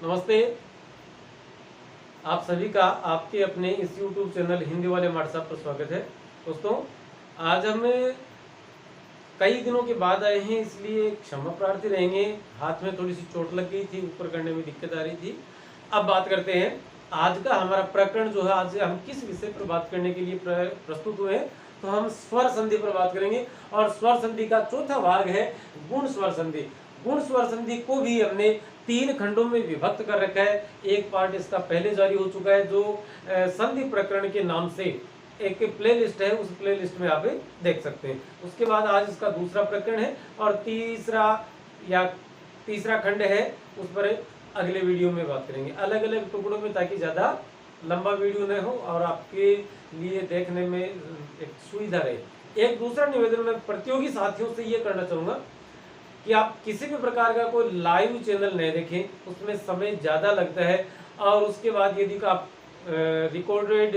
नमस्ते। आप सभी का आपके अपने इस YouTube चैनल हिंदी वाले मार्ट साहब पर स्वागत है। दोस्तों, आज हम कई दिनों के बाद आए हैं, इसलिए क्षमा प्रार्थी रहेंगे। हाथ में थोड़ी सी चोट लग गई थी, ऊपर करने में दिक्कत आ रही थी। अब बात करते हैं आज का हमारा प्रकरण जो है। आज हम किस विषय पर बात करने के लिए प्रस्तुत हुए हैं, तो हम स्वर संधि पर बात करेंगे। और स्वर संधि का चौथा भाग है गुण स्वर संधि। गुण स्वर संधि को भी हमने 3 खंडों में विभक्त कर रखा है। एक पार्ट इसका पहले जारी हो चुका है, जो संधि प्रकरण के नाम से एक प्लेलिस्ट है, उस प्लेलिस्ट में आप देख सकते हैं। उसके बाद आज इसका दूसरा प्रकरण है और तीसरा खंड है, उस पर अगले वीडियो में बात करेंगे अलग अलग टुकड़ों में, ताकि ज़्यादा लंबा वीडियो न हो और आपके लिए देखने में एक सुविधा रहे। एक दूसरा निवेदन मैं प्रतियोगी साथियों से ये करना चाहूँगा कि आप किसी भी प्रकार का कोई लाइव चैनल नहीं देखें, उसमें समय ज़्यादा लगता है। और उसके बाद यदि आप रिकॉर्डेड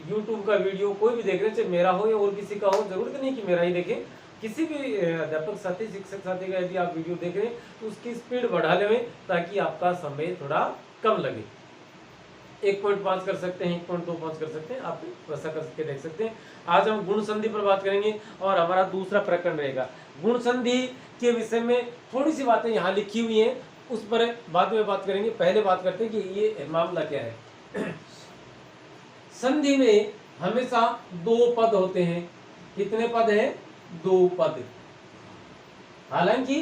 यूट्यूब का वीडियो कोई भी देख रहे हैं, चाहे मेरा हो या और किसी का हो, जरूरत नहीं कि मेरा ही देखें। किसी भी अध्यापक साथी, शिक्षक साथी का यदि आप वीडियो देख रहे हैं तो उसकी स्पीड बढ़ा लें, ताकि आपका समय थोड़ा कम लगे। 1.5 कर सकते हैं, 1.25 कर सकते हैं, आप वैसा करके देख सकते हैं। आज हम गुण संधि पर बात करेंगे और हमारा दूसरा प्रकरण रहेगा गुण संधि के विषय में। थोड़ी सी बातें यहाँ लिखी हुई हैं, उस पर बाद में बात करेंगे। पहले बात करते हैं कि ये मामला क्या है। संधि में हमेशा 2 पद होते हैं। कितने पद हैं? 2 पद। हालांकि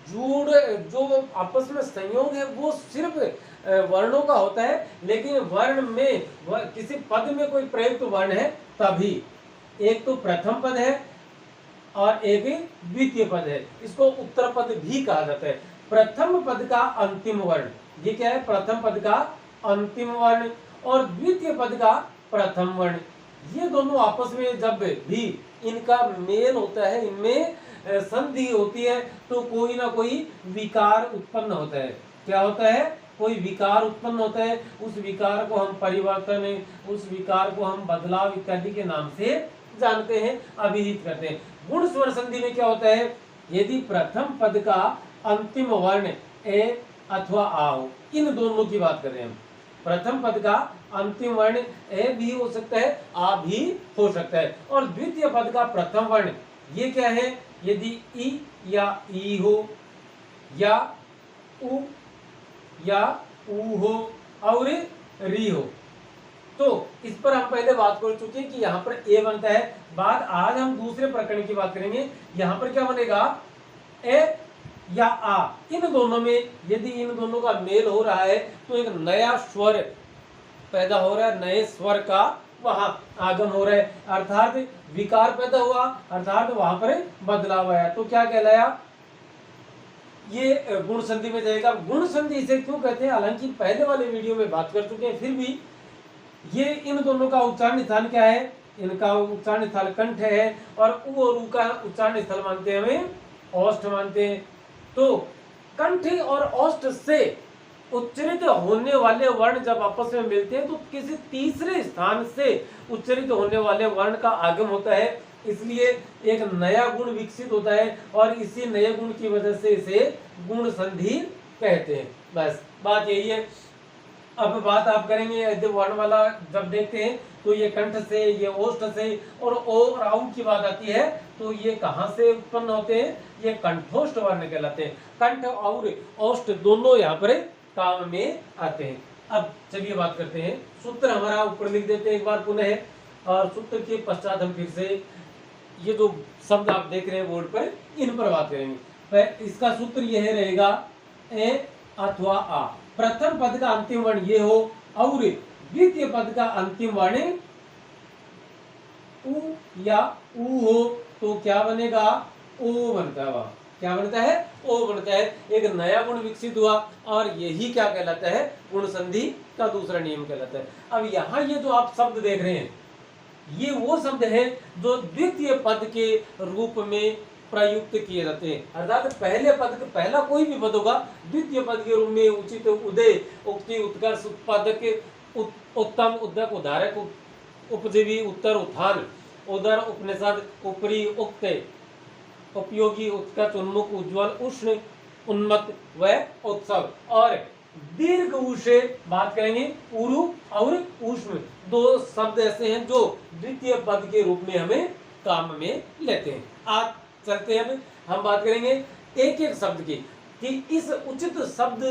जो आपस में संयोग है वो सिर्फ वर्णों का होता है, लेकिन वर्ण में किसी पद में कोई प्रयुक्त वर्ण है तभी। एक तो प्रथम पद है और एक द्वितीय पद है। इसको उत्तर पद भी कहा जाता है। प्रथम पद का अंतिम वर्ण, ये क्या है? प्रथम पद का अंतिम वर्ण और द्वितीय पद का प्रथम वर्ण। ये दोनों आपस में जब भी इनका मेल होता है, इनमें संधि होती है, तो कोई ना कोई विकार उत्पन्न होता है। क्या होता है? कोई विकार उत्पन्न होता है। उस विकार को हम परिवर्तन, उस विकार को हम बदलाव इत्यादि के नाम से जानते हैं, अभिहित करते हैं। गुण स्वर संधि में क्या होता है? यदि प्रथम पद का अंतिम वर्ण ए अथवा आ हो, इन दोनों की बात कर रहे हैं हम। प्रथम पद का अंतिम वर्ण ए भी हो सकता है, आ भी हो सकता है। और द्वितीय पद का प्रथम वर्ण ये क्या है? यदि ई या ई हो, या उ या ऊ हो और री हो, तो इस पर हम पहले बात कर चुके हैं कि यहाँ पर ए बनता है। आज हम दूसरे प्रकरण की बात करेंगे। यहाँ पर क्या बनेगा? ए या आ। इन दोनों में यदि इन दोनों का मेल हो रहा है तो एक नया स्वर पैदा हो रहा है, नए स्वर का वहां आगम हो रहा है, अर्थात विकार पैदा हुआ, अर्थात वहां पर बदलाव आया। तो क्या कहलाया? ये गुण संधि में जाएगा। गुण संधि इसे क्यों कहते हैं? हालांकि पहले वाले वीडियो में बात कर चुके हैं, फिर भी ये इन दोनों का उच्चारण स्थान क्या है? इनका उच्चारण स्थल कंठ है और उ और ऊ का उच्चारण स्थल मानते हैं, हमें औष्ठ मानते हैं। तो कंठ और औष्ठ से उच्चरित होने वाले वर्ण जब आपस में मिलते हैं तो किसी तीसरे स्थान से उच्चरित होने वाले वर्ण का आगम होता है, इसलिए एक नया गुण विकसित होता है और इसी नए गुण की वजह से इसे गुण संधि कहते हैं। बस बात यही है। अब बात आप करेंगे यदि वर्ण वाला जब देखते हैं तो ये कंठ से, ये ओष्ठ से, और ओ और आउ की बात आती है तो ये कहाँ से उत्पन्न होते हैं? ये कंठोष्ठ वर्ण कहलाते हैं। कंठ और ओष्ठ दोनों यहाँ पर काम में आते हैं। अब चलिए बात करते हैं। सूत्र हमारा ऊपर लिख देते हैं एक बार पुनः, और सूत्र के पश्चात हम फिर से ये जो शब्द आप देख रहे हैं बोर्ड पर, इन पर बात करेंगे। इसका सूत्र यह रहेगा ए अथवा आ। प्रथम पद का अंतिम वर्ण ये हो और द्वितीय पद का अंतिम वर्ण उ या ऊ हो, तो क्या बनेगा? ओ बनता है। वह क्या बनता है? ओ बनता है। एक नया गुण विकसित हुआ और यही क्या कहलाता है? गुण संधि का दूसरा नियम कहलाता है। अब यहाँ ये जो आप शब्द देख रहे हैं, ये वो शब्द है जो द्वितीय पद के रूप में प्रयुक्त किए जाते हैं। अर्थात पहले पद, पहला कोई भी पद होगा, द्वितीय पद के रूप में उचित, उदय, उक्ति, उत्कर्ष, उत्पादक, उत्तम, उद्दक, उदारक, उपजीवी, उत्तर, उत्थान, उदर, उपनिषद, ऊपरी, उक्त, उपयोगी, उत्कट, उन्मुख, उज्ज्वल, उष्ण, उन्मत्त व उत्सव। और दीर्घ ऊ से बात करेंगे उरु और ऊष्म, दो शब्द ऐसे हैं जो द्वितीय पद के रूप में हमें काम में लेते हैं। आज चलते हैं, हम बात करेंगे एक एक शब्द की कि इस उचित शब्द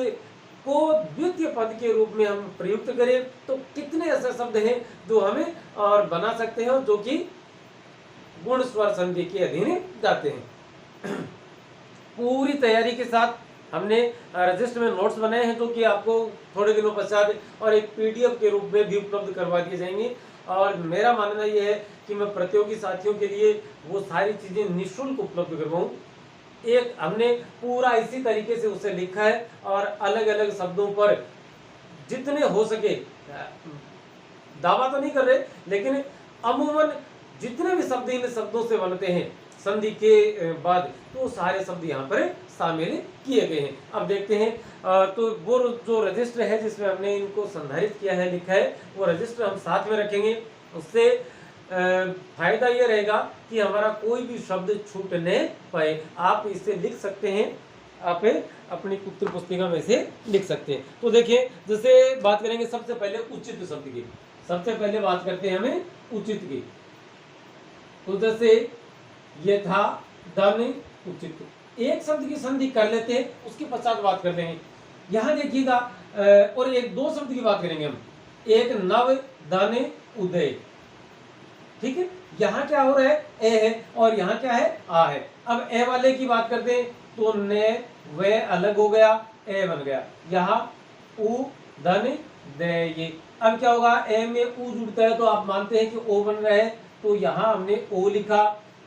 को द्वितीय पद के रूप में हम प्रयुक्त करें तो कितने ऐसे शब्द हैं जो हमें और बना सकते हैं जो कि गुण स्वर संधि के अधीन जाते हैं। पूरी तैयारी के साथ हमने रजिस्टर में नोट्स बनाए हैं जो कि आपको थोड़े दिनों पश्चात और एक पीडीएफ के रूप में भी उपलब्ध करवा दिए जाएंगे। और मेरा मानना यह है कि मैं प्रतियोगी साथियों के लिए वो सारी चीजें निःशुल्क उपलब्ध करवाऊं। एक हमने पूरा इसी तरीके से उसे लिखा है और अलग अलग शब्दों पर जितने हो सके, दावा तो नहीं कर रहे, लेकिन अमूमन जितने भी शब्द इन शब्दों से बनते हैं संधि के बाद, तो सारे शब्द यहाँ पर शामिल किए गए हैं। अब देखते हैं तो वो जो रजिस्टर है जिसमें हमने इनको संधारित किया है, लिखा है, वो रजिस्टर हम साथ में रखेंगे। उससे फायदा ये रहेगा कि हमारा कोई भी शब्द छूट न पाए। आप इसे लिख सकते हैं, आप अपनी उत्तर पुस्तिका में से लिख सकते हैं। तो देखिए, जैसे बात करेंगे सबसे पहले उचित शब्द की, सबसे पहले बात करते हैं हमें उचित की। तो जैसे ये था धन उचित, एक शब्द की संधि कर लेते हैं, उसके पश्चात बात कर लेंगे। यहाँ देखिएगा, और एक दो शब्द की बात करेंगे हम, एक नव धन उदय, ठीक है। यहाँ क्या हो रहा है, ए है, और यहाँ क्या है, आ है। अब ए वाले की बात करते हैं तो ने वे अलग हो गया, ए बन गया। यहाँ उ धन दे, ये अब क्या होगा, ए में उ जुड़ता है तो आप मानते हैं कि ओ बन रहा है, तो यहाँ हमने ओ लिखा।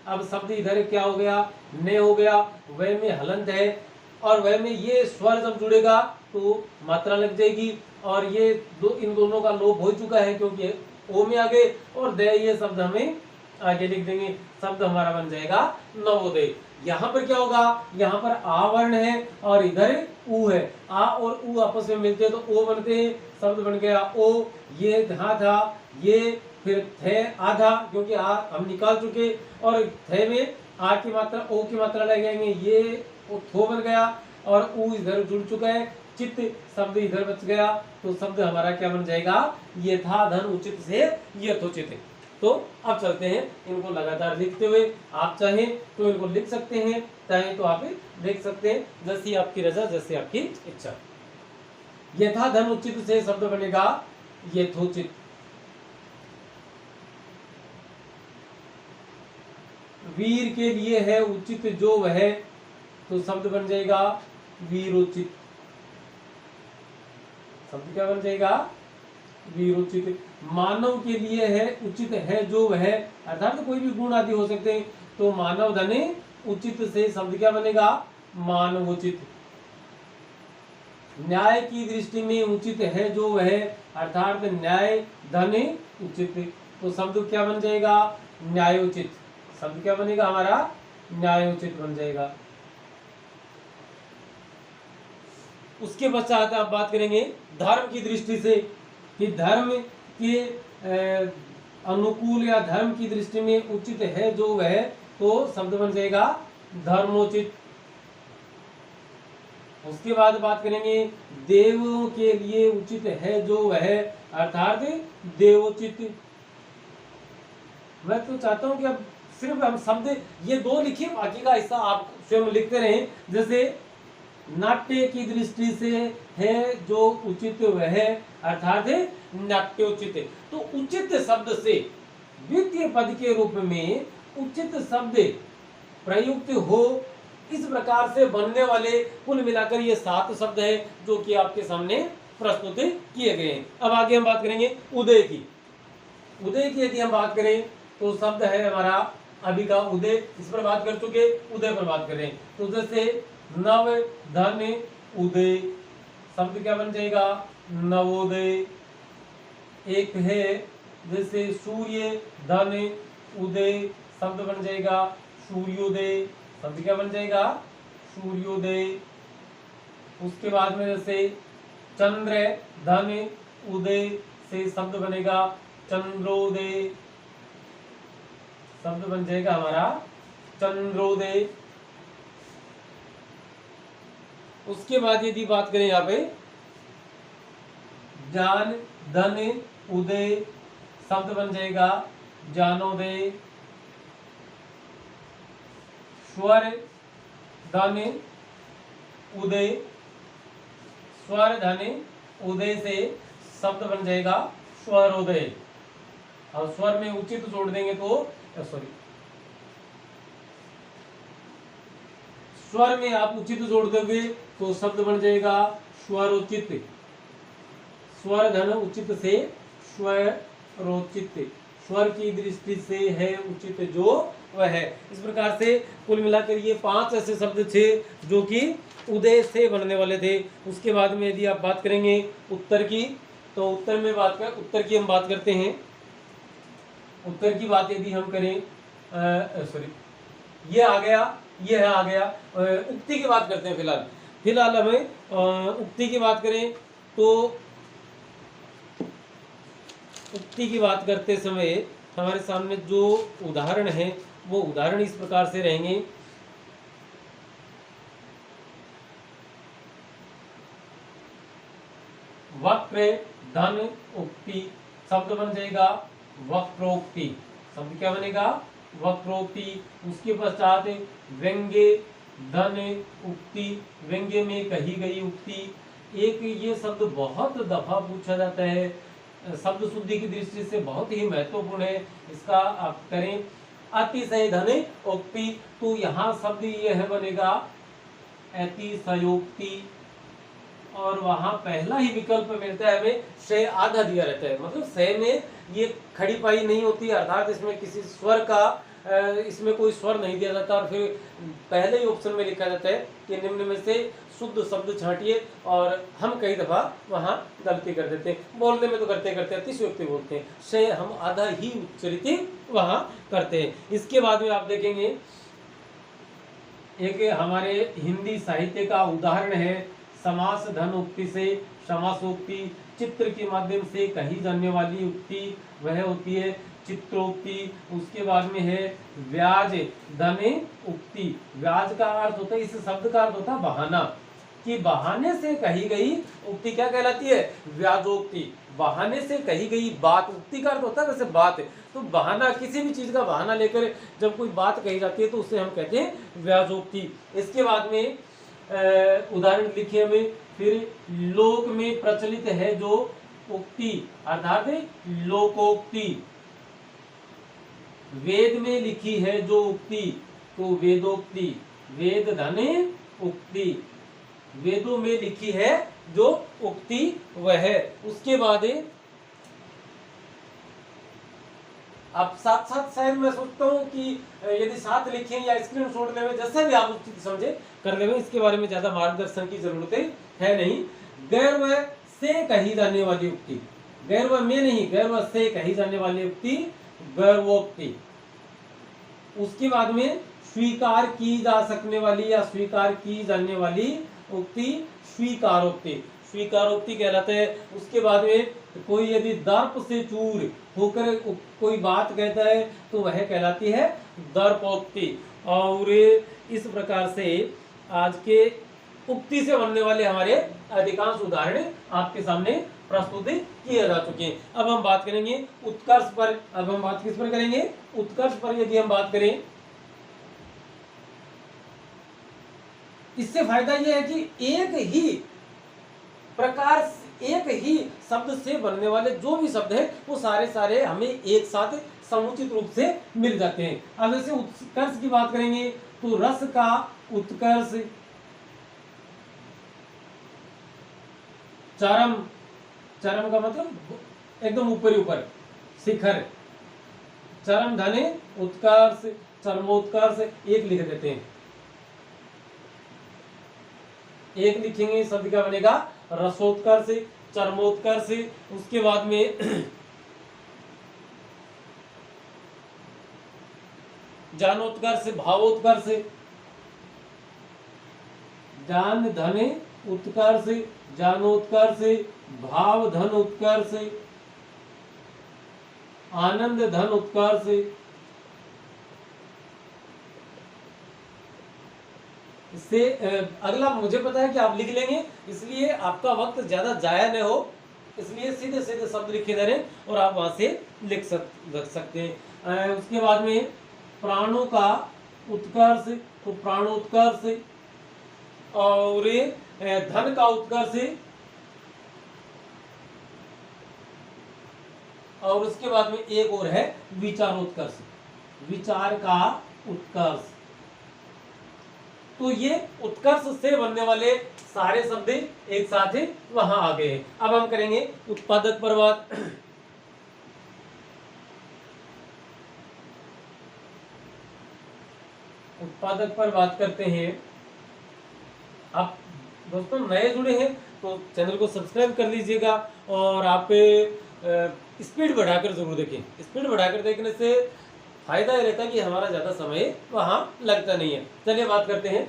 अब शब्द इधर क्या हो गया, ने हो गया, वे में हलंत है, और वे में ये स्वर जब जुड़ेगा तो मात्रा लग जाएगी, और ये इन दोनों का लोप हो चुका है क्योंकि ओ में आ गए, और दे ये शब्द हमें आगे लिख देंगे, शब्द हमारा बन जाएगा नवोदय। यहाँ पर क्या होगा, यहाँ पर आ वर्ण है और इधर उ है, आ और उ आपस में मिलते हैं तो ओ बनते हैं, शब्द बन गया ओ। ये धा था, ये फिर थे आधा, क्योंकि आ हम निकाल चुके, और थे में आ की मात्रा ओ की मात्रा लगाएंगे, ये थो बन गया, और उ इधर जुड़ चुका है, चित्त शब्द इधर बच गया, तो शब्द हमारा क्या बन जाएगा, ये था धन उचित से यथोचित। तो अब चलते हैं इनको लगातार लिखते हुए, आप चाहें तो इनको लिख सकते हैं, चाहें तो आप देख सकते हैं, जैसी आपकी रजा, जैसे आपकी इच्छा। यथा धन उचित से शब्द बनेगा यथोचित। वीर के लिए है उचित जो वह, तो शब्द बन जाएगा वीरोचित। शब्द क्या बन जाएगा, वीरोचित। मानव के लिए है उचित है जो वह, अर्थात तो कोई भी गुण आदि हो सकते हैं, तो मानव धने उचित से शब्द क्या बनेगा, मानवोचित। न्याय की दृष्टि में उचित है जो वह, अर्थात न्याय धने उचित, तो शब्द क्या बन जाएगा, न्यायोचित। शब्द क्या बनेगा हमारा, न्यायोचित बन जाएगा। उसके पश्चात आप बात करेंगे धर्म की दृष्टि से, कि धर्म के अनुकूल या धर्म की दृष्टि में उचित है जो वह, तो शब्द बन जाएगा धर्मोचित। उसके बाद बात करेंगे देवों के लिए उचित है जो वह, अर्थात देवोचित। मैं तो चाहता हूं कि अब सिर्फ हम शब्द ये दो लिखिए, बाकी का हिस्सा आप स्वयं लिखते रहें। जैसे नाट्य की दृष्टि से है जो उचित वह, अर्थात नाट्योचित। तो उचित शब्द से द्वितीय पद के रूप में उचित शब्द प्रयुक्त हो, इस प्रकार से बनने वाले कुल मिलाकर ये 7 शब्द है जो कि आपके सामने प्रस्तुत किए गए हैं। अब आगे हम बात करेंगे उदय की। उदय की यदि हम बात करें तो शब्द है हमारा अभी का उदय, इस पर बात कर चुके, उदय पर बात करें तो जैसे नव धन उदय, शब्द क्या बन जाएगा, नवोदय। एक है जैसे सूर्य धन उदय, शब्द बन जाएगा सूर्योदय, शब्द क्या बन जाएगा, सूर्योदय। उसके बाद में जैसे चंद्र धन उदय से शब्द बनेगा चंद्रोदय, शब्द बन जाएगा हमारा चंद्रोदय। उसके बाद यदि बात करें यहाँ पे जान धन उदय शब्द बन जाएगा जानोदय। स्वर धन उदय, स्वर धन उदय से शब्द बन जाएगा स्वरोदय। और स्वर में उचित जोड़ देंगे तो सॉरी, स्वर में आप उचित जोड़ दोगे तो शब्द बन जाएगा स्वरोचित। स्वर धन उचित से स्वरोचित, स्वर की दृष्टि से है उचित जो वह है। इस प्रकार से कुल मिलाकर ये 5 ऐसे शब्द थे जो कि उदय से बनने वाले थे। उसके बाद में यदि आप बात करेंगे उत्तर की, तो उत्तर की हम बात करते हैं। उत्तर की बात यदि हम करें, सॉरी ये आ गया, उक्ति की बात करते हैं। फिलहाल हमें उक्ति की बात करें तो उक्ति की बात करते समय हमारे सामने जो उदाहरण है वो उदाहरण इस प्रकार से रहेंगे। वक्र धन उक्ति शब्द बन जाएगा वक्रोक्ति। शब्द क्या बनेगा? वक्रोक्ति। उसके पश्चात व्यंग्य धन उक्ति, व्यंग्य में कही गई उक्ति। एक ये शब्द बहुत दफा पूछा जाता है, शब्द शुद्धि की दृष्टि से बहुत ही महत्वपूर्ण है। इसका आप करें अतिशय धन उक्ति, तो यहाँ शब्द यह बनेगा अतिशयोक्ति। और वहां पहला ही विकल्प मिलता है हमें, से आधा दिया रहता है। मतलब से में ये खड़ी पाई नहीं होती, अर्थात इसमें किसी स्वर का इसमें कोई स्वर नहीं दिया जाता। और फिर पहले ही ऑप्शन में लिखा जाता है कि निम्न में से शुद्ध शब्द छांटिए। और हम कई दफा वहां गलती कर देते हैं, बोलने में तो करते अतिशयोक्ति बोलते हैं, से हम आधा ही उच्चरित वहां करते हैं। इसके बाद में आप देखेंगे एक हमारे हिंदी साहित्य का उदाहरण है समास धन उक्ति से समासोक्ति। चित्र के माध्यम से कही जाने वाली उक्ति वह होती है चित्रोक्ति। उसके बाद में है व्याज धन उक्ति। व्याज का अर्थ होता है, इस शब्द का अर्थ होता है बहाना, कि बहाने से कही गई उक्ति क्या कहलाती है? व्याजोक्ति। बहाने से कही गई बात, उक्ति का अर्थ होता है वैसे बात। तो बहाना, किसी भी चीज का बहाना लेकर जब कोई बात कही जाती है तो उसे हम कहते हैं व्याजोक्ति। इसके बाद में उदाहरण लिखिए हमें, फिर लोक में प्रचलित है जो उक्ति अर्थात लोकोक्ति। वेद में लिखी है जो उक्ति तो वेदोक्ति। वेद धन उक्ति, वेदों में लिखी है जो उक्ति वह है। उसके बाद अब साथ शायद मैं सोचता हूँ कि यदि साथ लिखें या स्क्रीनशॉट लेवे, जैसे भी आप उचित समझे कर लेवे, इसके बारे में ज्यादा मार्गदर्शन की जरूरत है नहीं। गैर व से कही जाने वाली उक्ति, गैर व में नहीं, गैर व से कही जाने वाली उक्ति गैरवोक्ति। उसके बाद में स्वीकार की जा सकने वाली या स्वीकार की जाने वाली उक्ति स्वीकारोक्ति, स्वीकारोक्ति कहलाते हैं। उसके बाद में कोई यदि दर्प से चूर होकर कोई बात कहता है तो वह कहलाती है दर्पोक्ति। और इस प्रकार से आज के उक्ति से बनने वाले हमारे अधिकांश उदाहरण आपके सामने प्रस्तुत किए जा चुके हैं। अब हम बात करेंगे उत्कर्ष पर। अब हम बात किस पर करेंगे? उत्कर्ष पर। यदि हम बात करें, इससे फायदा यह है कि एक ही प्रकार, एक ही शब्द से बनने वाले जो भी शब्द है वो सारे हमें एक साथ समुचित रूप से मिल जाते हैं। अब जैसे उत्कर्ष की बात करेंगे तो रस का उत्कर्ष, चरम, चरम का मतलब एकदम ऊपर, शिखर। चरम धने उत्कर्ष, चरमोत्कर्ष एक लिख देते हैं, एक लिखेंगे, शब्द क्या बनेगा? रसोत्कर्ष, चरमोत्कर्ष। उसके बाद में जानोत्कर्ष, भावोत्कर्ष। जान धन उत्कर्ष, जानोत्कर्ष, भाव धन उत्कर्ष, आनंद धन उत्कर्ष। इससे अगला मुझे पता है कि आप लिख लेंगे, इसलिए आपका वक्त ज्यादा जाया न हो, इसलिए सीधे सीधे शब्द लिखे जा रहे हैं और आप वहां से लिख सकते हैं। उसके बाद में प्राणों का उत्कर्ष, तो प्राणोत्कर्ष, और धन का उत्कर्ष, और उसके बाद में एक और है विचारोत्कर्ष, विचार का उत्कर्ष। तो ये उत्कर्ष से बनने वाले सारे शब्द एक साथ वहां आ गए। अब हम करेंगे उत्पादक पर बात। उत्पादक पर बात करते हैं। आप दोस्तों नए जुड़े हैं तो चैनल को सब्सक्राइब कर लीजिएगा और आप स्पीड बढ़ाकर जरूर देखें। स्पीड बढ़ाकर देखने से फायदा ये रहता है कि हमारा ज़्यादा समय वहाँ लगता नहीं है। चलिए बात करते हैं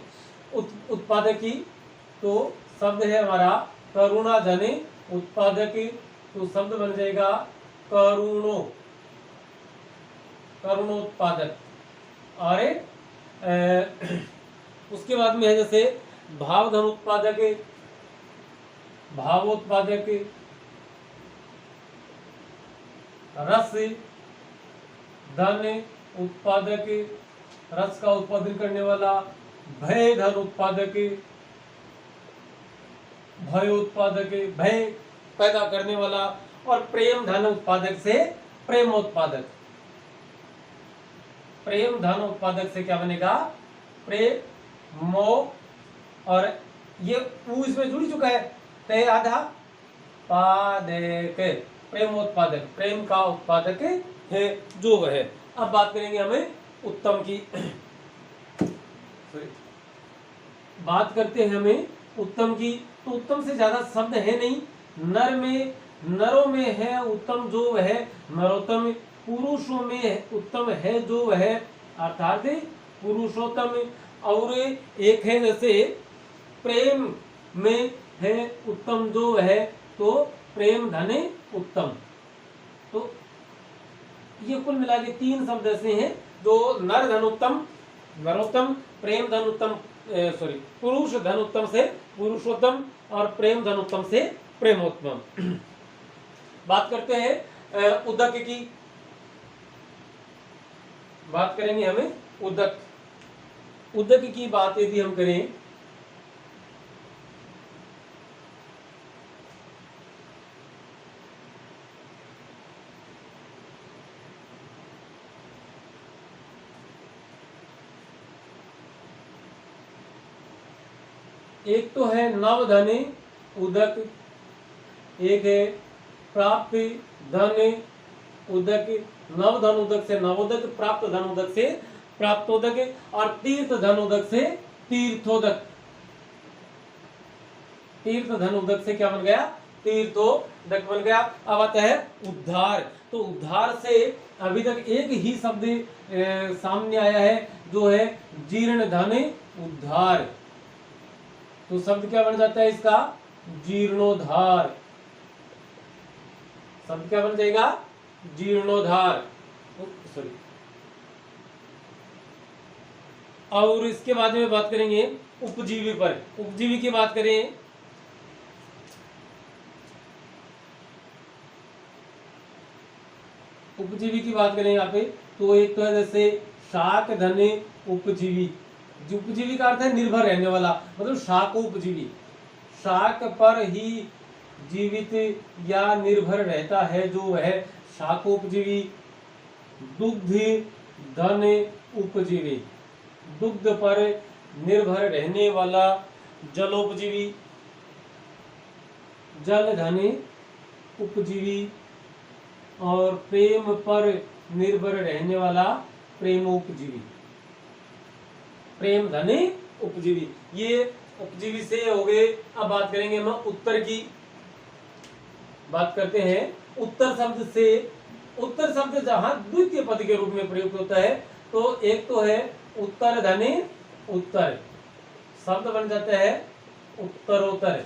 उत्पादक की। तो शब्द है हमारा करुणा धने उत्पादक, तो शब्द बन जाएगा करुणो, करुणोत्पादक। और उसके बाद में है जैसे भावधन उत्पादक, भावोत्पादक, रस धन उत्पादक, रस का उत्पादन करने वाला, भय धन उत्पादक, भय उत्पादक, भय पैदा करने वाला, और प्रेम धन उत्पादक से प्रेमोत्पादक। प्रेम धन उत्पादक से क्या बनेगा? प्रेमो, और ये ऊ इसमें जुड़ चुका है, ते आधा पादक, प्रेमोत्पादक, प्रेम का उत्पादक है जो वह है। अब बात करेंगे हमें उत्तम की। बात करते हैं हमें उत्तम की। तो उत्तम से ज्यादा शब्द है नहीं। नर में, नरों में है उत्तम जो वह नरोत्तम, पुरुषों में उत्तम है जो वह अर्थात पुरुषोत्तम। और एक है जैसे प्रेम में है उत्तम जो वह, तो प्रेम धने उत्तम। तो ये कुल मिला के 3 शब्द ऐसे हैं जो नर धनोत्तम, नरोत्तम, प्रेम धनोत्तम, पुरुष धनोत्तम से पुरुषोत्तम, और प्रेम धनोत्तम से प्रेमोत्तम। बात करते हैं उदक की। बात करेंगे हमें उदक। उदक की बात यदि हम करें, एक तो है नवधने उदक, एक है प्राप्त धन उदक। नवधन उदक से नवोदक, प्राप्त धन उदक से प्राप्तोदक, और तीर्थ धन उदक से तीर्थोदक। तीर्थ धन उदक से क्या बन गया? तीर्थोदक बन गया। अब आता है उद्धार। तो उद्धार से अभी तक एक ही शब्द सामने आया है जो है जीर्ण धन उद्धार। तो शब्द क्या बन जाता है इसका? जीर्णोद्धार। शब्द क्या बन जाएगा? जीर्णोद्धार। सॉरी। और इसके बाद में बात करेंगे उपजीवी पर। उपजीवी की बात करें, उपजीवी की बात करें यहाँ पे, तो एक तो है जैसे शाक धने उपजीवी। जो उपजीवी का अर्थ है निर्भर रहने वाला, मतलब शाक उपजीवी, शाक पर ही जीवित या निर्भर रहता है जो वह शाकोपजीवी। दुग्ध धन उपजीवी, दुग्ध पर निर्भर रहने वाला जलोपजीवी। जल धन उपजीवी, और प्रेम पर निर्भर रहने वाला प्रेमोपजीवी। प्रेम धन उपजीवी, ये उपजीवी से हो गए। अब बात करेंगे हम उत्तर की। बात करते हैं उत्तर शब्द से। उत्तर शब्द जहां द्वितीय पद के रूप में प्रयुक्त होता है, तो एक तो है उत्तर धने उत्तर, शब्द बन जाता है उत्तरोत्तर।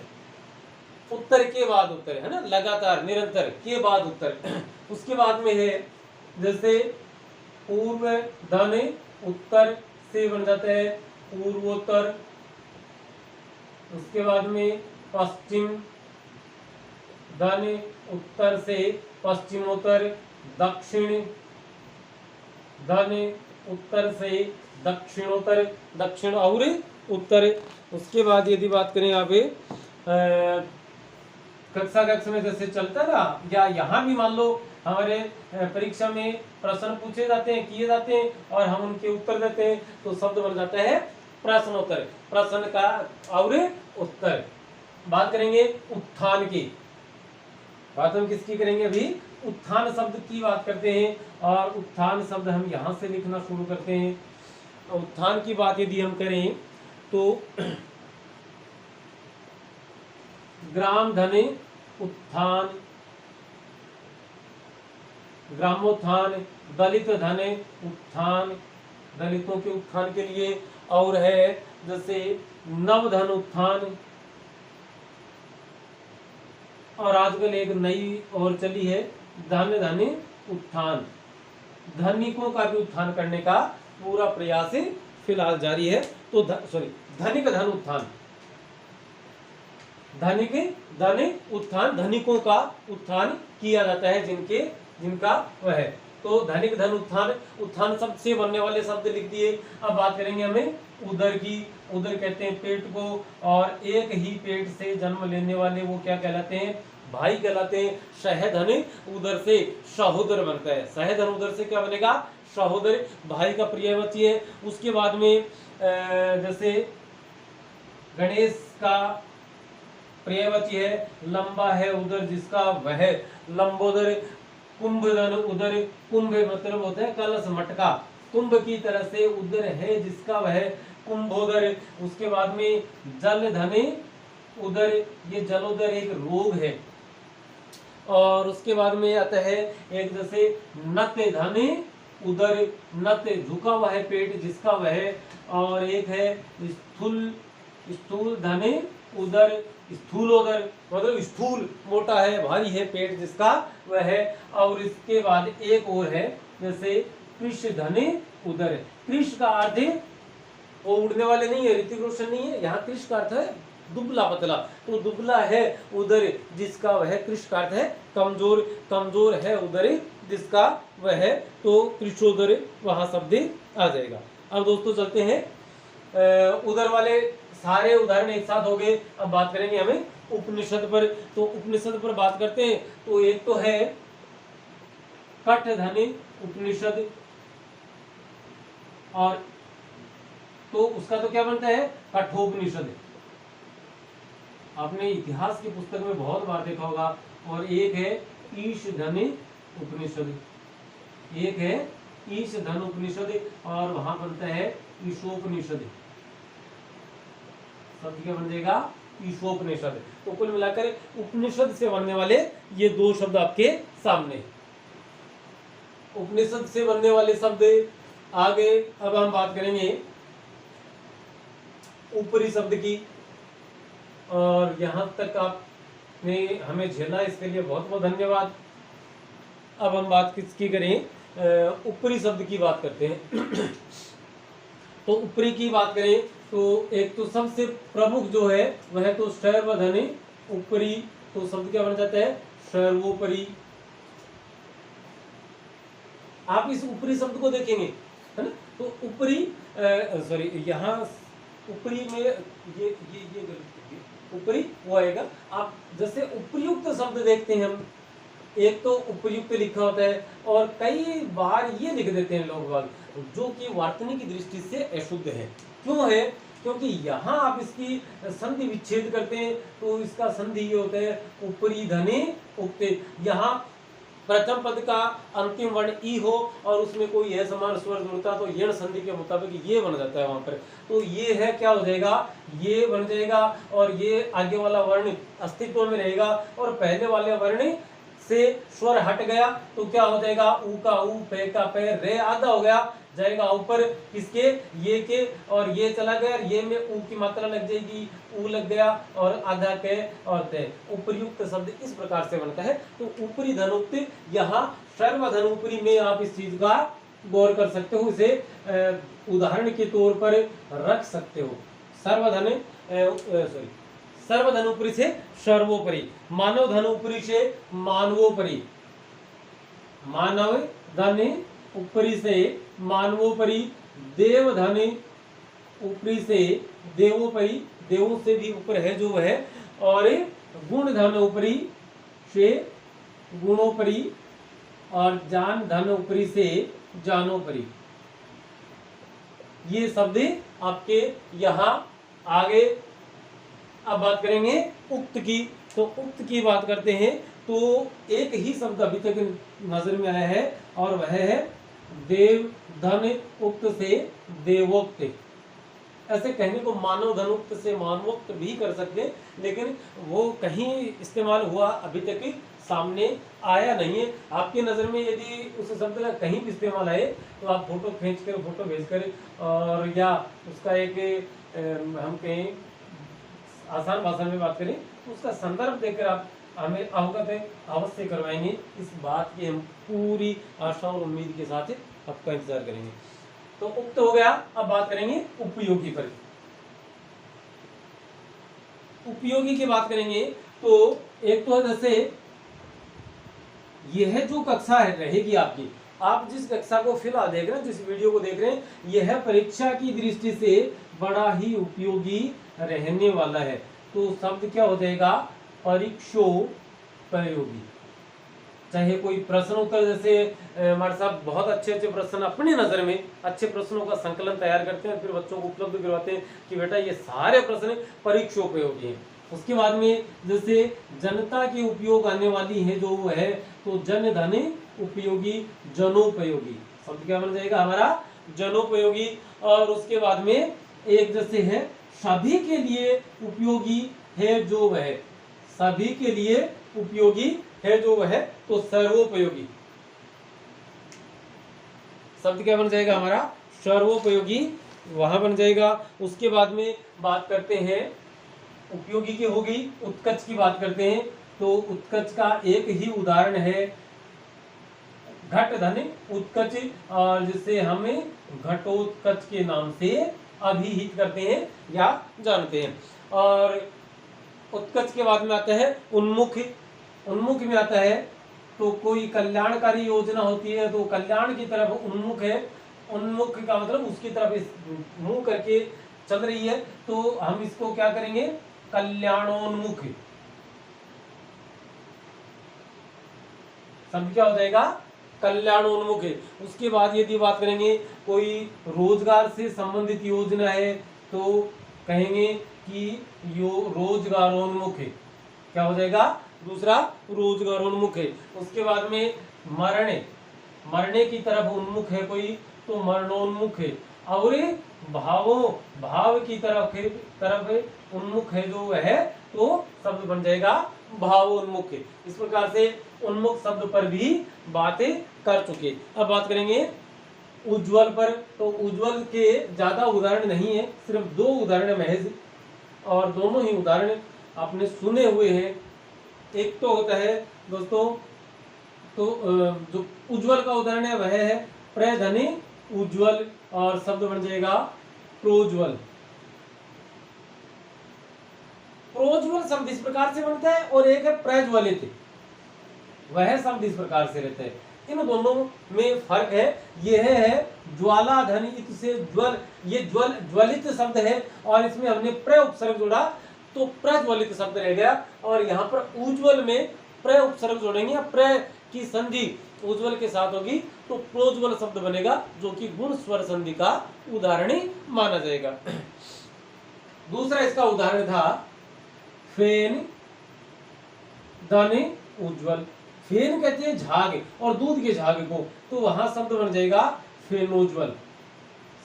उत्तर के बाद उत्तर, है ना, लगातार निरंतर के बाद उत्तर। उसके बाद में है जैसे पूर्व धने उत्तर से बन जाता है पूर्वोत्तर। उसके बाद में पश्चिम धन उत्तर से पश्चिमोत्तर दक्षिण, धन उत्तर से दक्षिणोत्तर, दक्षिण और उत्तर। उसके बाद यदि बात करें यहाँ पे कक्षा कक्ष में जैसे चलता ना, या यहाँ भी मान लो हमारे परीक्षा में प्रश्न पूछे जाते हैं, किए जाते हैं और हम उनके उत्तर देते हैं, तो शब्द बन जाता है प्रश्नोत्तर, प्रश्न का और उत्तर। बात करेंगे उत्थान की, बात हम किसकी करेंगे अभी, उत्थान शब्द की बात करते हैं। और उत्थान शब्द हम यहाँ से लिखना शुरू करते हैं। उत्थान की बात यदि हम करें तो ग्राम धन उत्थान, ग्रामोत्थान, दलित धन उत्थान, दलितों के उत्थान के लिए। और है जैसे नवधन उत्थान, और आजकल एक नई और चली है धन धन उत्थान, धनिकों का भी उत्थान करने का पूरा प्रयास फिलहाल जारी है। तो धनिक धन उत्थान, धनिक धन उत्थान, धनिकों का उत्थान किया जाता है जिनका वह है। तो धनिक धन उत्थान, उत्थान शब्द से बनने वाले शब्द लिख दिए। अब बात करेंगे हमें उदर की। उदर कहते हैं पेट को, और एक ही पेट से जन्म लेने वाले वो क्या कहलाते हैं, भाई कहलाते हैं। सहधन उदर से सहोदर बनता है, सहधन उदर से क्या बनेगा, सहोदर, भाई का पर्यायवाची है। उसके बाद में जैसे गणेश का पर्यायवाची है लंबा है उदर जिसका वह, लंबोदर। कुंभधन उदर, कुंभ मतलब होता है कलश मटका, कुंभ की तरह से उदर है जिसका वह, कुंभोदर। उसके बाद में जल धन उदर, ये जलोदर एक रोग है। और उसके बाद में आता है एक जैसे नत धन उदर, नत झुका हुआ है पेट जिसका वह। और एक है स्थूल धन उदर, स्थूलोदर मतलब स्थूल, मोटा है, भारी है पेट जिसका वह है। और इसके बाद एक और है जैसे कृष धन उदर, कृष का अर्थ वो उड़ने वाले नहीं है, ऋतिक रोशन नहीं है, यहाँ कृष का अर्थ है दुबला पतला, तो दुबला है उदर जिसका वह, कृष का अर्थ है कमजोर, कमजोर है उदर जिसका वह है, तो कृषोदर वहां शब्द आ जाएगा। अब दोस्तों चलते हैं उदर वाले सारे उदाहरण एक साथ हो गए। अब बात करेंगे हमें उपनिषद पर। तो उपनिषद पर बात करते हैं तो एक तो है कठधनी उपनिषद, और तो उसका तो क्या बनता है कठोपनिषद, आपने इतिहास की पुस्तक में बहुत बार देखा होगा। और एक है ईशधनी उपनिषद, एक है ईशधन उपनिषद, और वहां बनता है ईशोपनिषद, शब्द क्या बन जाएगा ईशोपनिषद। तो कुल मिलाकर उपनिषद से बनने वाले ये दो शब्द आपके सामने, उपनिषद से बनने वाले शब्द आगे। अब हम बात करेंगे ऊपरी शब्द की, और यहां तक आपने हमें झेला इसके लिए बहुत बहुत धन्यवाद। अब हम बात किसकी करें, ऊपरी शब्द की बात करते हैं। तो ऊपरी की बात करें तो एक तो सबसे प्रमुख जो है वह तो सर्वधनी ऊपरी, तो शब्द क्या बन जाता है सर्वोपरि। आप इस ऊपरी शब्द को देखेंगे है ना, तो ऊपरी सॉरी यहाँ ऊपरी में ये ऊपरी वो आएगा। आप जैसे उपयुक्त शब्द देखते हैं हम, एक तो उपयुक्त लिखा होता है, और कई बार ये लिख देते हैं लोग बाग जो कि वार्तनी की दृष्टि से अशुद्ध है। क्यों है, क्योंकि यहाँ आप इसकी संधि विच्छेद करते हैं तो इसका संधि ये होता है ऊपरी धने उक्ते। यहाँ प्रथम पद का अंतिम वर्ण ई हो और उसमें कोई है समान स्वर जुड़ता तो यण संधि के मुताबिक ये बन जाता है वहां पर। तो ये है क्या हो जाएगा, ये बन जाएगा, और ये आगे वाला वर्ण अस्तित्व में रहेगा, और पहले वाले वर्ण से स्वर हट गया तो क्या हो जाएगा, ऊ का ऊ, पे का पे, रे आधा हो गया, जाएगा ऊपर किसके, ये के, और ये चला गया, ये में ऊ की मात्रा लग जाएगी, ऊ लग गया, और आधा के और ते। उपयुक्त शब्द इस प्रकार से बनता है। तो ऊपरी धनुक्त यहाँ सर्वधन ऊपरी में आप इस चीज का गौर कर सकते हो, इसे उदाहरण के तौर पर रख सकते हो। सर्वधन सॉरी सर्वधन ऊपरी से सर्वोपरि, मानव धन ऊपरी से मानवोपरि, मानव धन ऊपरी से मानवोपरि, देव धन ऊपरी से देवोपरि, देवों से भी ऊपर है जो है, और गुण धन ऊपरी से गुणोपरि, और जान धन ऊपरी से जानोपरि। ये शब्द आपके यहाँ आगे। अब बात करेंगे उक्त की। तो उक्त की बात करते हैं तो एक ही शब्द अभी तक नजर में आया है और वह है देव धन उक्त से देवोक्त। ऐसे कहने को मानव धन उक्त से मानवोक्त भी कर सकते हैं, लेकिन वो कहीं इस्तेमाल हुआ अभी तक सामने आया नहीं है। आपकी नज़र में यदि उस शब्द का कहीं भी इस्तेमाल आए तो आप फोटो खींच कर, फोटो भेज कर, और या उसका एक हम कहीं आसान भाषा में बात करें तो उसका संदर्भ देकर आप हमें अवगत अवश्य करवाएंगे। इस बात की हम पूरी आशा और उम्मीद के साथ आपका इंतजार करेंगे। तो उक्त हो गया। अब बात करेंगे उपयोगी पर। उपयोगी की बात करेंगे तो एक तो जैसे यह जो कक्षा है रहेगी आपकी, आप जिस कक्षा को फिलहाल देख रहे हैं, जिस वीडियो को देख रहे हैं, यह परीक्षा की दृष्टि से बड़ा ही उपयोगी रहने वाला है। तो शब्द क्या हो जाएगा? परीक्षोपयोगी। चाहे कोई प्रश्न उत्तर, जैसे हमारे साहब बहुत अच्छे अच्छे प्रश्न अपनी नजर में अच्छे प्रश्नों का संकलन तैयार करते हैं, फिर बच्चों को उपलब्ध करवाते हैं कि बेटा ये सारे प्रश्न परीक्षोपयोगी हैं। उसके बाद में जैसे जनता के उपयोग आने वाली है जो है, तो जन धन उपयोगी, जनोपयोगी। शब्द क्या बन जाएगा हमारा? जनोपयोगी। और उसके बाद में एक जैसे है सभी के लिए उपयोगी है जो वह, सभी के लिए उपयोगी है जो वह, तो सर्वोपयोगी। शब्द क्या बन जाएगा हमारा? सर्वोपयोगी, वहां बन जाएगा। उसके बाद में बात करते हैं उपयोगी की होगी, उत्कच की बात करते हैं तो उत्कच का एक ही उदाहरण है घट धन उत्कच, और जिसे हमें घटोत्कच के नाम से अभिहित करते हैं या जानते हैं। और उत्कच के बाद में आता है उन्मुख। उन्मुख में आता है तो कोई कल्याणकारी योजना होती है तो कल्याण की तरफ उन्मुख है। उन्मुख का मतलब उसकी तरफ मुंह करके चल रही है, तो हम इसको क्या करेंगे? कल्याणोन्मुख। शब्द क्या हो जाएगा? कल्याणोन्मुख। उसके बाद यदि बात करेंगे कोई रोजगार से संबंधित योजना है तो कहेंगे कि यो रोजगारोन्मुख। क्या हो जाएगा? दूसरा रोजगारोन्मुख है। उसके बाद में मरने की तरफ उन्मुख है कोई तो मरणोन्मुख है। और भाव की तरफ उन्मुख है जो है, तो शब्द बन जाएगा भावोन्मुख। इस प्रकार से उन्मुख शब्द पर भी बातें कर चुके। अब बात करेंगे उज्ज्वल पर। तो उज्ज्वल के ज्यादा उदाहरण नहीं है, सिर्फ 2 उदाहरण महज, और दोनों ही उदाहरण आपने सुने हुए हैं। एक तो होता है दोस्तों, तो जो उज्ज्वल का उदाहरण है वह है प्रधनि उज्ज्वल, और शब्द बन जाएगा प्रोज्वल। प्रोज्वल शब्द इस प्रकार से बनता है और एक है प्रज्वलित, वह शब्द इस प्रकार से रहता है। इन दोनों में फर्क है। यह है ज्वाला धनित से ज्वल, ये ज्वलित शब्द है और इसमें हमने प्र उपसर्ग जोड़ा तो प्रज्वलित शब्द रह गया। और यहाँ पर उज्ज्वल में प्र उपसर्ग जोड़ेंगे, प्र की संधि उज्ज्वल के साथ होगी तो प्रोज्वल शब्द बनेगा, जो कि गुण स्वर संधि का उदाहरण माना जाएगा। दूसरा इसका उदाहरण था फेन धन उज्ज्वल। फेन कहते हैं झाग और दूध के झाग को, तो वहां शब्द बन जाएगा फेनोज्वल।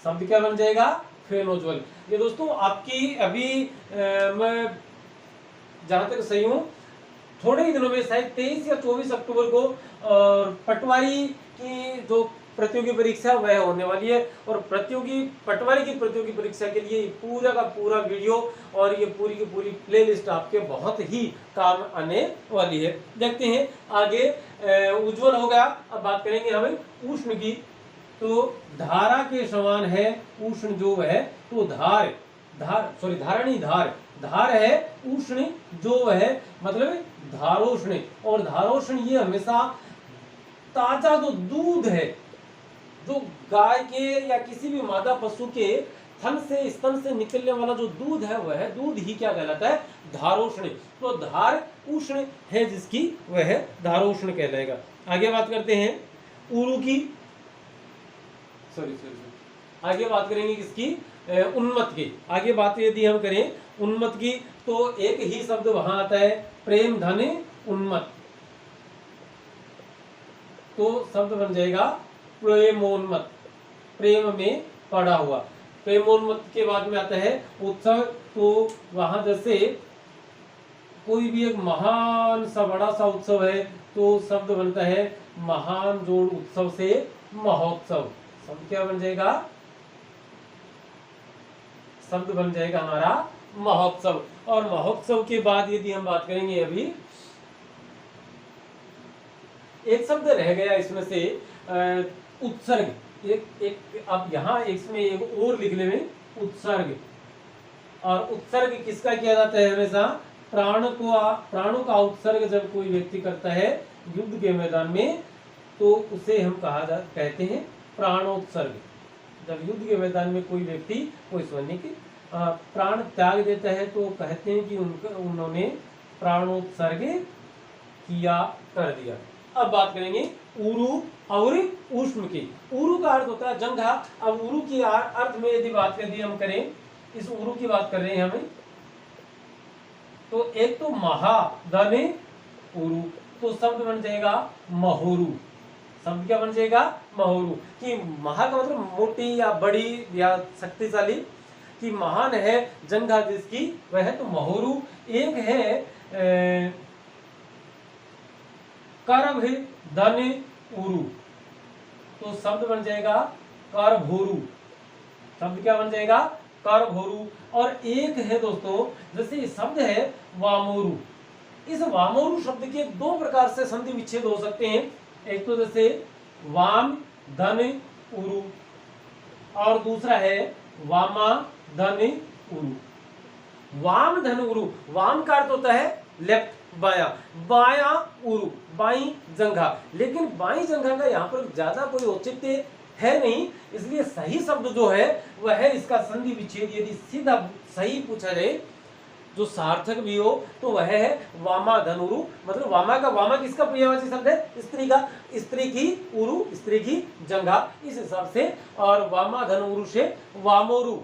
शब्द क्या बन जाएगा? फेनोज्वल। ये दोस्तों आपकी अभी मैं जहां तक सही हूं, थोड़े ही दिनों में शायद 23 या 24 अक्टूबर को पटवारी की जो प्रतियोगी परीक्षा वह होने वाली है। और पटवारी की प्रतियोगी परीक्षा के लिए पूरा का पूरा वीडियो और ये पूरी की पूरी प्लेलिस्ट आपके बहुत ही काम आने वाली है। देखते हैं आगे। उज्ज्वल हो गया। अब बात करेंगे हमें उष्ण की। तो धारा के समान है उष्ण जो है, तो धारणी धार, धार है उष्ण, जो है मतलब धारोष्ण, और धारोष्ण ये हमेशा ताजा जो दूध है, जो गाय के या किसी भी मादा पशु के थन से स्तन से निकलने वाला जो दूध है, वह दूध ही क्या कहलाता है, धारोष्ण। तो धार उष्ण है जिसकी, वह धारोष्ण कहलाएगा। आगे बात करते हैं ऊरु की, आगे बात करेंगे किसकी, उन्मत्त की। आगे बात यदि हम करें उन्मत्त की, तो एक ही शब्द वहां आता है, प्रेम धन उन्मत्त, तो शब्द बन जाएगा प्रेमोन्मत्त, प्रेम में पड़ा हुआ। प्रेमोन्मत्त के बाद में आता है उत्सव, तो वहां जैसे कोई भी एक महान सा बड़ा सा उत्सव है, तो शब्द बनता है महान जोड़ उत्सव से महोत्सव। शब्द क्या बन जाएगा, शब्द बन जाएगा हमारा महोत्सव। और महोत्सव के बाद यदि हम बात करेंगे, अभी एक शब्द रह गया इसमें से, उत्सर्ग। एक अब यहाँ इसमें एक और लिखने में उत्सर्ग, और उत्सर्ग किसका किया जाता है, हमेशा प्राणों का उत्सर्ग जब कोई व्यक्ति करता है युद्ध के मैदान में, तो उसे हम कहते हैं प्राणोत्सर्ग। जब युद्ध के मैदान में कोई व्यक्ति, कोई सैनिक प्राण त्याग देता है, तो कहते हैं कि उन्होंने प्राणोत्सर्ग किया, कर दिया। अब बात करेंगे ऊरु और ऊष्म की। ऊरु का अर्थ होता है जंघा। अब ऊरु की अर्थ में यदि बात कर दी हम करें, इस ऊरु की बात कर रहे हैं हमें, तो एक तो महा धन ऊरु, तो शब्द बन जाएगा महोरु। शब्द क्या बन जाएगा, महोरु। कि महा का मतलब मोटी या बड़ी या शक्तिशाली, कि महान है जंघा जिसकी, वह है तो महोरु। एक है करभ धन उरु, तो शब्द बन जाएगा करभोरु। शब्द क्या बन जाएगा, करभोरु। और एक है दोस्तों, जैसे शब्द है वामोरु, इस वामोरु शब्द के दो प्रकार से संधि विच्छेद हो सकते हैं। एक तो जैसे वाम धन उरु, और दूसरा है वामा धन उरु। वाम धन उरु, वाम का अर्थ होता है लेफ्ट, बाया, बाया उरु, बाई जंघा। लेकिन बाई जंघा का यहाँ पर ज्यादा कोई औचित्य है नहीं, इसलिए सही शब्द जो है वह है इसका संधि विच्छेद। यदि सीधा सही पूछा जाए, जो सार्थक भी हो, तो वह है वामा धनुरु। मतलब वामा किसका पर्यायवाची शब्द है, स्त्री का, स्त्री की उरु, स्त्री की जंघा, इस हिसाब से। और वामा धनुरु से वामोरु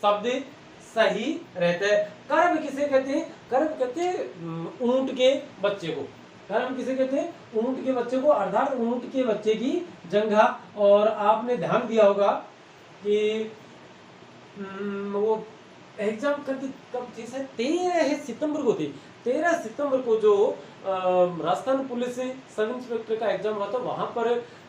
शब्द सही रहता है। कर्म किसे कहते हैं, कर्म कहते हैं ऊंट के बच्चे को। कर्म किसे कहते हैं, ऊंट के बच्चे को, अर्थात ऊंट के बच्चे की जंघा। और आपने ध्यान दिया होगा कि वो एग्जाम कब थी, 13 सितंबर को थी। 13 सितंबर को जो राजस्थान पुलिस सब इंस्पेक्टर का एग्जाम हुआ था, वहां पर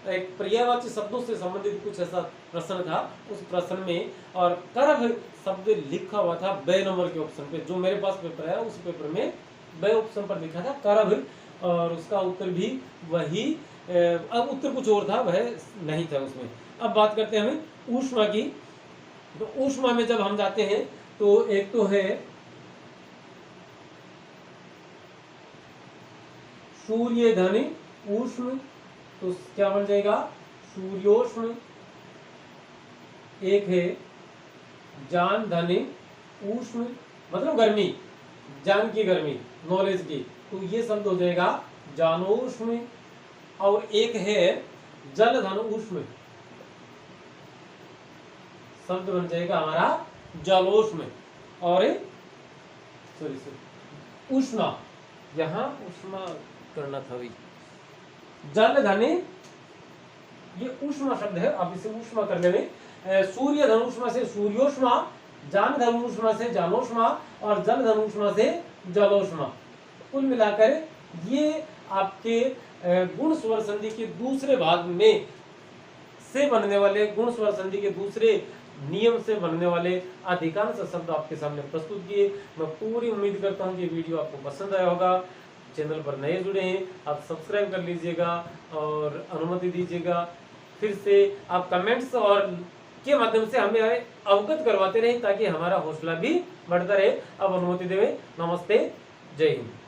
एक पर्यायवाची शब्दों से संबंधित कुछ ऐसा प्रश्न था। उस प्रश्न में और करभ शब्द लिखा हुआ था ब नंबर के ऑप्शन पे। जो मेरे पास पेपर है उस पेपर में ब ऑप्शन पर लिखा था करभ, और उसका उत्तर भी वही, अब उत्तर कुछ और था, वह नहीं था उसमें। अब बात करते हैं हमें ऊष्मा की। तो ऊष्मा में जब हम जाते हैं, तो एक तो है सूर्य धन ऊष्म, तो क्या बन जाएगा, सूर्योष्म। एक है जान धन ऊष्म, मतलब गर्मी, जान की गर्मी, नॉलेज की, तो ये शब्द हो जाएगा जानोष्म। और एक है जल धन ऊष्म, शब्द बन जाएगा हमारा जलोष्म। और उष्मा, यहाँ उष्मा करना था भाई, जल धन, ये उष्मा शब्द है, अब इसे उष्मा करने में सूर्य धनुष्मा से सूर्योष्मा, जान धनुष्मा से जानोष्मा, और जल धनुष्मा से जलोष्मा। कुल मिलाकर ये आपके गुण स्वर संधि के दूसरे भाग में से बनने वाले, गुण स्वर संधि के दूसरे नियम से बनने वाले अधिकांश शब्द आपके सामने प्रस्तुत किए। मैं पूरी उम्मीद करता हूँ कि वीडियो आपको पसंद आया होगा। चैनल पर नए जुड़े हैं, आप सब्सक्राइब कर लीजिएगा और अनुमति दीजिएगा। फिर से आप कमेंट्स और के माध्यम से हमें अवगत करवाते रहे ताकि हमारा हौसला भी बढ़ता रहे। अब अनुमति देवे, नमस्ते, जय हिंद।